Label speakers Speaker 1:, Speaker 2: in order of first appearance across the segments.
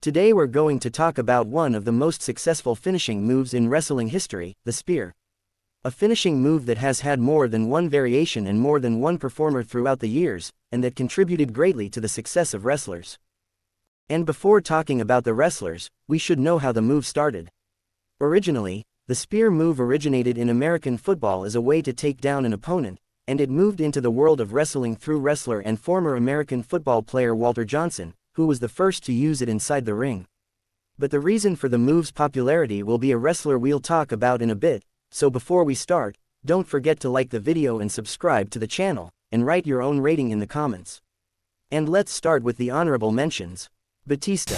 Speaker 1: Today we're going to talk about one of the most successful finishing moves in wrestling history, the spear. A finishing move that has had more than one variation and more than one performer throughout the years, and that contributed greatly to the success of wrestlers. And before talking about the wrestlers, we should know how the move started. Originally, the spear move originated in American football as a way to take down an opponent, and it moved into the world of wrestling through wrestler and former American football player Walter Johnson, who was the first to use it inside the ring. But the reason for the move's popularity will be a wrestler we'll talk about in a bit, so before we start, don't forget to like the video and subscribe to the channel, and write your own rating in the comments. And let's start with the honorable mentions. Batista.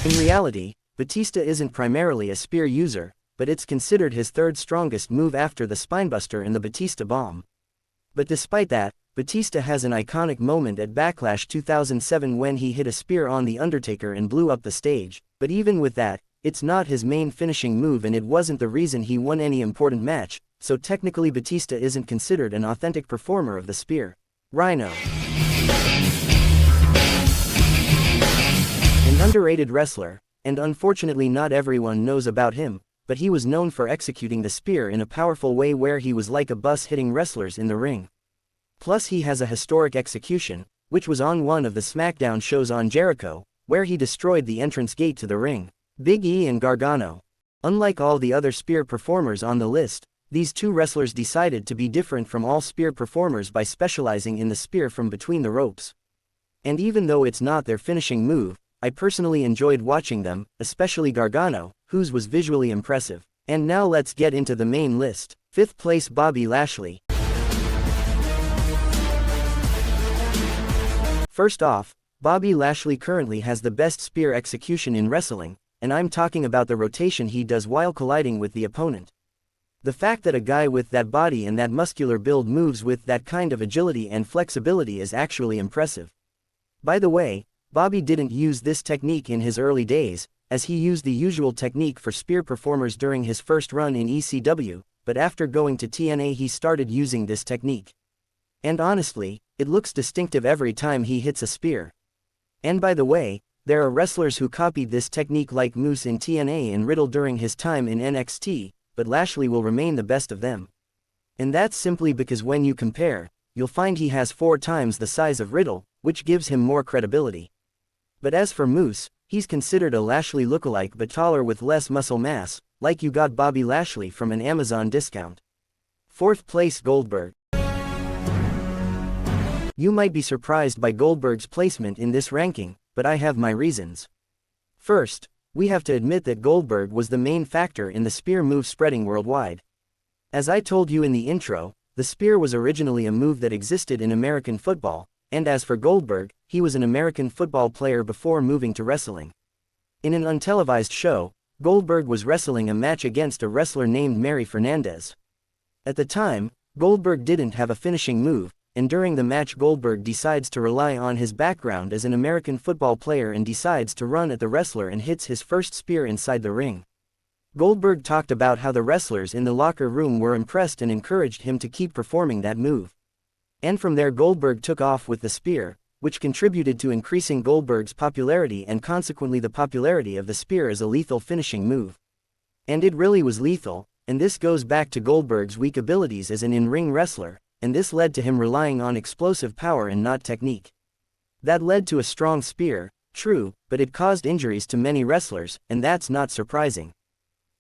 Speaker 1: In reality, Batista isn't primarily a spear user, but it's considered his third strongest move after the spinebuster and the Batista bomb. But despite that, Batista has an iconic moment at Backlash 2007 when he hit a spear on The Undertaker and blew up the stage, but even with that, it's not his main finishing move and it wasn't the reason he won any important match, so technically Batista isn't considered an authentic performer of the spear. Rhino. An underrated wrestler, and unfortunately not everyone knows about him, but he was known for executing the spear in a powerful way where he was like a bus hitting wrestlers in the ring. Plus he has a historic execution, which was on one of the SmackDown shows on Jericho, where he destroyed the entrance gate to the ring. Big E and Gargano. Unlike all the other spear performers on the list, these two wrestlers decided to be different from all spear performers by specializing in the spear from between the ropes. And even though it's not their finishing move, I personally enjoyed watching them, especially Gargano, whose was visually impressive. And now let's get into the main list. 5th place, Bobby Lashley. First off, Bobby Lashley currently has the best spear execution in wrestling, and I'm talking about the rotation he does while colliding with the opponent. The fact that a guy with that body and that muscular build moves with that kind of agility and flexibility is actually impressive. By the way, Bobby didn't use this technique in his early days, as he used the usual technique for spear performers during his first run in ECW, but after going to TNA he started using this technique. And honestly, it looks distinctive every time he hits a spear. And by the way, there are wrestlers who copied this technique like Moose in TNA and Riddle during his time in NXT, but Lashley will remain the best of them. And that's simply because when you compare, you'll find he has 4 times the size of Riddle, which gives him more credibility. But as for Moose, he's considered a Lashley lookalike but taller with less muscle mass, like you got Bobby Lashley from an Amazon discount. 4th place, Goldberg. You might be surprised by Goldberg's placement in this ranking, but I have my reasons. First, we have to admit that Goldberg was the main factor in the spear move spreading worldwide. As I told you in the intro, the spear was originally a move that existed in American football, and as for Goldberg, he was an American football player before moving to wrestling. In an untelevised show, Goldberg was wrestling a match against a wrestler named Mary Fernandez. At the time, Goldberg didn't have a finishing move, and during the match Goldberg decides to rely on his background as an American football player and decides to run at the wrestler and hits his first spear inside the ring. Goldberg talked about how the wrestlers in the locker room were impressed and encouraged him to keep performing that move. And from there Goldberg took off with the spear, which contributed to increasing Goldberg's popularity and consequently the popularity of the spear as a lethal finishing move. And it really was lethal, and this goes back to Goldberg's weak abilities as an in-ring wrestler, and this led to him relying on explosive power and not technique. That led to a strong spear, true, but it caused injuries to many wrestlers, and that's not surprising.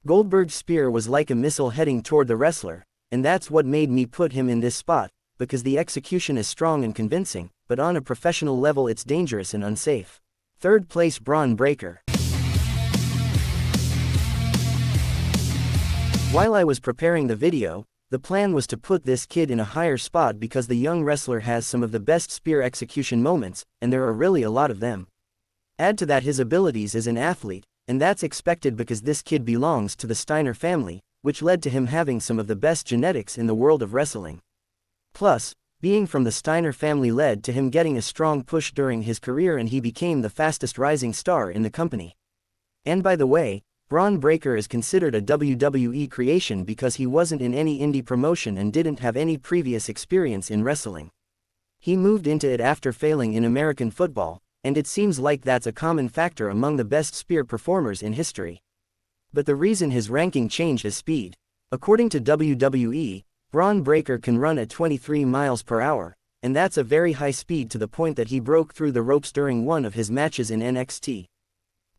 Speaker 1: Goldberg's spear was like a missile heading toward the wrestler, and that's what made me put him in this spot, because the execution is strong and convincing, but on a professional level it's dangerous and unsafe. 3rd place, Bron Breakker. While I was preparing the video, the plan was to put this kid in a higher spot because the young wrestler has some of the best spear execution moments, and there are really a lot of them. Add to that his abilities as an athlete, and that's expected because this kid belongs to the Steiner family, which led to him having some of the best genetics in the world of wrestling. Plus, being from the Steiner family led to him getting a strong push during his career and he became the fastest rising star in the company. And by the way, Bron Breakker is considered a WWE creation because he wasn't in any indie promotion and didn't have any previous experience in wrestling. He moved into it after failing in American football, and it seems like that's a common factor among the best spear performers in history. But the reason his ranking changed is speed. According to WWE, Bron Breakker can run at 23 miles per hour, and that's a very high speed to the point that he broke through the ropes during one of his matches in NXT.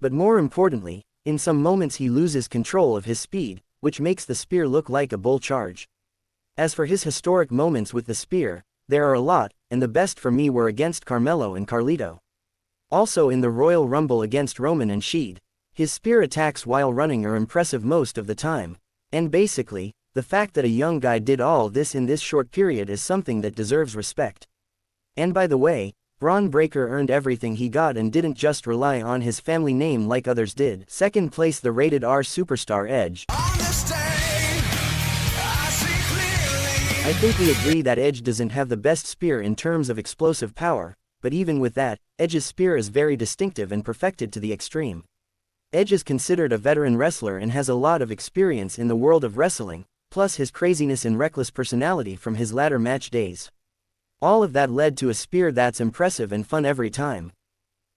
Speaker 1: But more importantly, in some moments he loses control of his speed, which makes the spear look like a bull charge. As for his historic moments with the spear, there are a lot, and the best for me were against Carmelo and Carlito. Also in the Royal Rumble against Roman and Sheed, his spear attacks while running are impressive most of the time, and basically, the fact that a young guy did all this in this short period is something that deserves respect. And by the way, Bron Breakker earned everything he got and didn't just rely on his family name like others did. Second place, the rated R superstar Edge. I think we agree that Edge doesn't have the best spear in terms of explosive power, but even with that, Edge's spear is very distinctive and perfected to the extreme. Edge is considered a veteran wrestler and has a lot of experience in the world of wrestling, plus his craziness and reckless personality from his latter match days. All of that led to a spear that's impressive and fun every time.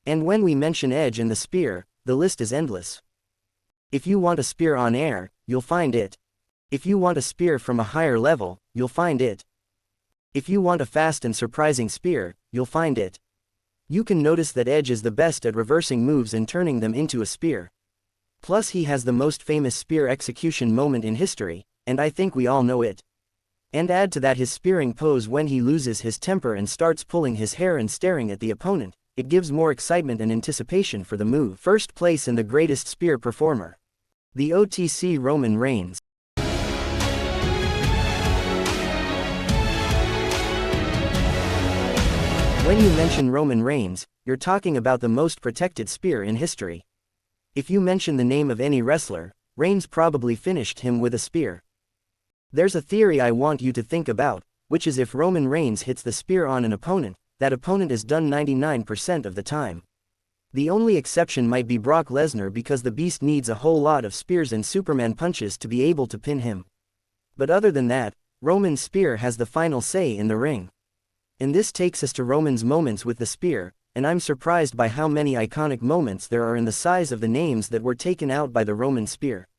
Speaker 1: And when we mention Edge and the spear, the list is endless. If you want a spear on air, you'll find it. If you want a spear from a higher level, you'll find it. If you want a fast and surprising spear, you'll find it. You can notice that Edge is the best at reversing moves and turning them into a spear. Plus he has the most famous spear execution moment in history, and I think we all know it. And add to that his spearing pose when he loses his temper and starts pulling his hair and staring at the opponent, it gives more excitement and anticipation for the move. First place in the greatest spear performer. The OTC Roman Reigns. When you mention Roman Reigns, you're talking about the most protected spear in history. If you mention the name of any wrestler, Reigns probably finished him with a spear. There's a theory I want you to think about, which is if Roman Reigns hits the spear on an opponent, that opponent is done 99% of the time. The only exception might be Brock Lesnar because the Beast needs a whole lot of spears and Superman punches to be able to pin him. But other than that, Roman's spear has the final say in the ring. And this takes us to Roman's moments with the spear, and I'm surprised by how many iconic moments there are in the size of the names that were taken out by the Roman spear.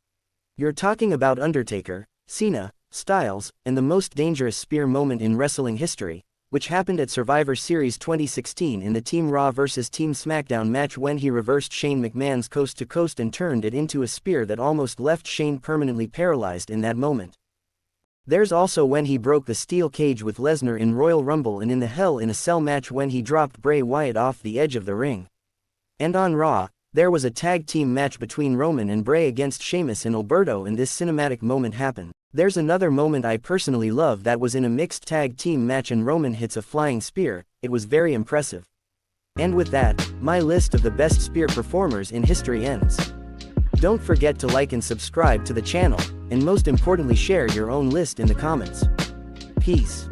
Speaker 1: You're talking about Undertaker, Cena, Styles, and the most dangerous spear moment in wrestling history, which happened at Survivor Series 2016 in the Team Raw vs. Team SmackDown match when he reversed Shane McMahon's coast-to-coast and turned it into a spear that almost left Shane permanently paralyzed in that moment. There's also when he broke the steel cage with Lesnar in Royal Rumble and in the Hell in a Cell match when he dropped Bray Wyatt off the edge of the ring. And on Raw, there was a tag team match between Roman and Bray against Sheamus and Alberto, and this cinematic moment happened. There's another moment I personally love that was in a mixed tag team match and Roman hits a flying spear. It was very impressive. And with that, my list of the best spear performers in history ends. Don't forget to like and subscribe to the channel, and most importantly share your own list in the comments. Peace.